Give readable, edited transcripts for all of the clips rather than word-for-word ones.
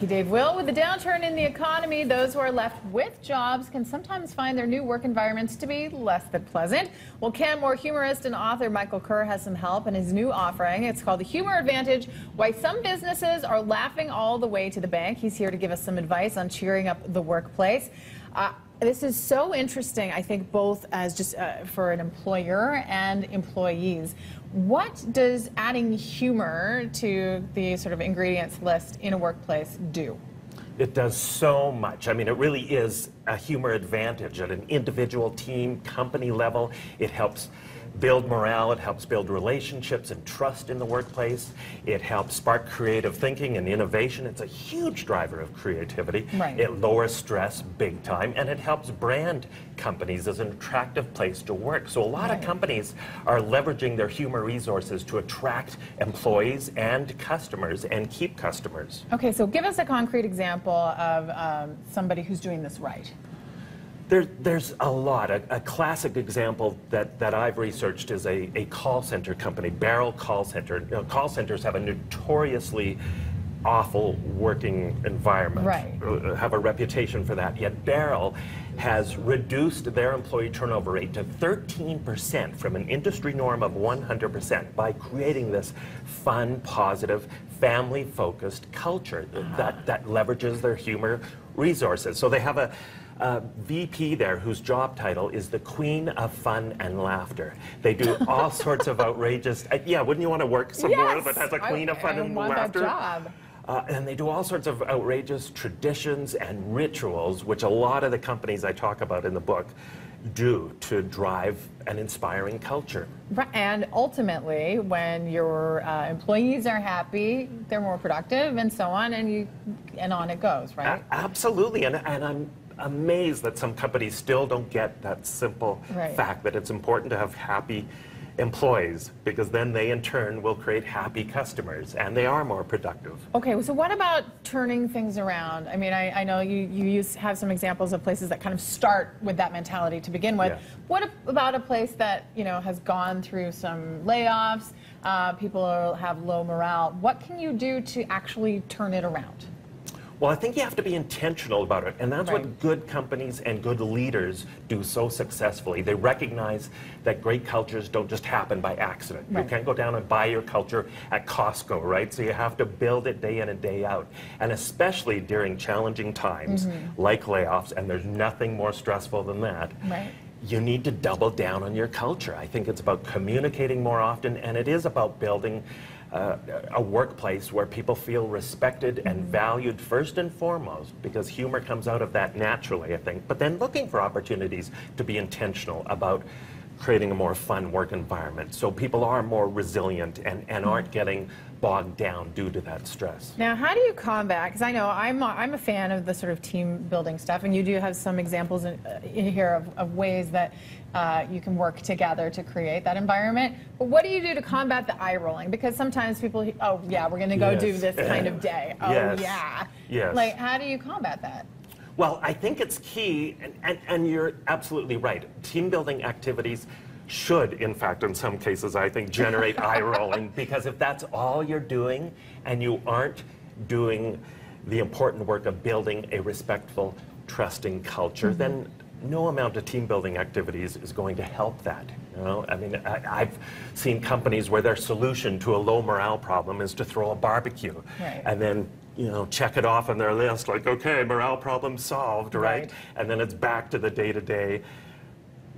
Dave Will, with the downturn in the economy, those who are left with jobs can sometimes find their new work environments to be less than pleasant. Well, Canmore humorist and author Michael Kerr has some help in his new offering. It's called the Humour Advantage, Why Some Businesses Are Laughing All the Way to the Bank. He's here to give us some advice on cheering up the workplace. This is so interesting, I think, both as just for an employer and employees. What does adding humor to the sort of ingredients list in a workplace do? It does so much. I mean, it really is a humor advantage at an individual, team, company level. It helps build morale, it helps build relationships and trust in the workplace. It helps spark creative thinking and innovation. It's a huge driver of creativity. Right. It lowers stress big time, and it helps brand companies as an attractive place to work. So a lot of companies are leveraging their humor resources to attract employees and customers and keep customers. Okay, so give us a concrete example of somebody who's doing this right. There's a lot. A classic example that I've researched is a call center company, Barrel Call Center. You know, call centers have a notoriously awful working environment, have a reputation for that. Yet Barrel has reduced their employee turnover rate to 13% from an industry norm of 100% by creating this fun, positive, family-focused culture that leverages their humor resources. So they have a VP there whose job title is the Queen of Fun and Laughter. They do all sorts of outrageous, yeah, wouldn't you want to work somewhere that has a Queen of Fun and Laughter? That job. And they do all sorts of outrageous traditions and rituals, which a lot of the companies I talk about in the book do to drive an inspiring culture. And ultimately, when your employees are happy, they're more productive and so on, and on it goes, right? Absolutely, and I'm amazed that some companies still don't get that simple fact that it's important to have happy employees, because then they in turn will create happy customers and they are more productive. Okay, so what about turning things around? I mean, I know you have some examples of places that kind of start with that mentality to begin with. Yeah. What about a place that, you know, has gone through some layoffs, people have low morale? What can you do to actually turn it around? Well, I think you have to be intentional about it, and that's what good companies and good leaders do so successfully. They recognize that great cultures don't just happen by accident. You can't go down and buy your culture at Costco, right? So you have to build it day in and day out, and especially during challenging times like layoffs, and there's nothing more stressful than that. You need to double down on your culture. I think it's about communicating more often, and it is about building a workplace where people feel respected and valued first and foremost, because humor comes out of that naturally, I think. But then looking for opportunities to be intentional about creating a more fun work environment so people are more resilient and aren't getting bogged down due to that stress. Now, how do you combat, because I know I'm a fan of the sort of team building stuff, and you do have some examples in here of ways that you can work together to create that environment. But what do you do to combat the eye rolling? Because sometimes people, oh yeah, we're going to go do this kind of day. Oh yeah. Like, how do you combat that? Well, I think it's key, and you're absolutely right. Team building activities should, in fact, in some cases, I think, generate eye rolling, because if that's all you're doing and you aren't doing the important work of building a respectful, trusting culture, then no amount of team building activities is going to help that. You know, I mean, I've seen companies where their solution to a low morale problem is to throw a barbecue, and then, you know, check it off on their list, like, okay, morale problem solved, right? And then it's back to the day-to-day,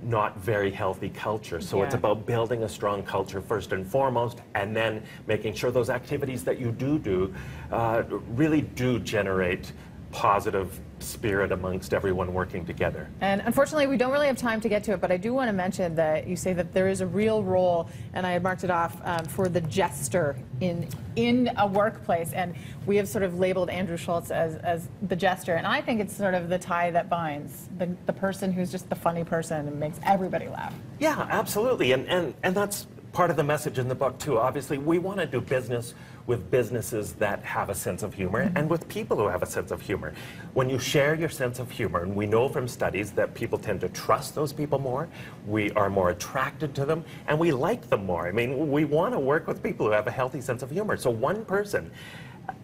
not very healthy culture. So it's about building a strong culture first and foremost, and then making sure those activities that you do really do generate positive spirit amongst everyone working together. And unfortunately, we don't really have time to get to it, but I do want to mention that you say that there is a real role, and I had marked it off, for the jester in a workplace, and we have sort of labeled Andrew Schultz as the jester, and I think it's sort of the tie that binds, the person who's just the funny person and makes everybody laugh. Yeah, absolutely, and that's part of the message in the book too. Obviously, we want to do business with businesses that have a sense of humor and with people who have a sense of humor. When you share your sense of humor, and we know from studies that people tend to trust those people more, we are more attracted to them, and we like them more. I mean, we want to work with people who have a healthy sense of humor. So one person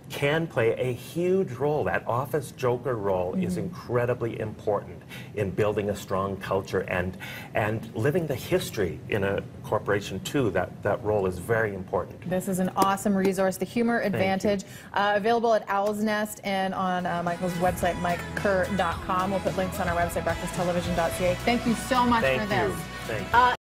can play a huge role. That office joker role is incredibly important in building a strong culture and living the history in a corporation too. That role is very important. This is an awesome resource, the Humour Advantage, available at Owl's Nest and on Michael's website, mikekerr.com. We'll put links on our website, breakfasttelevision.ca. Thank you so much for this. Thank you.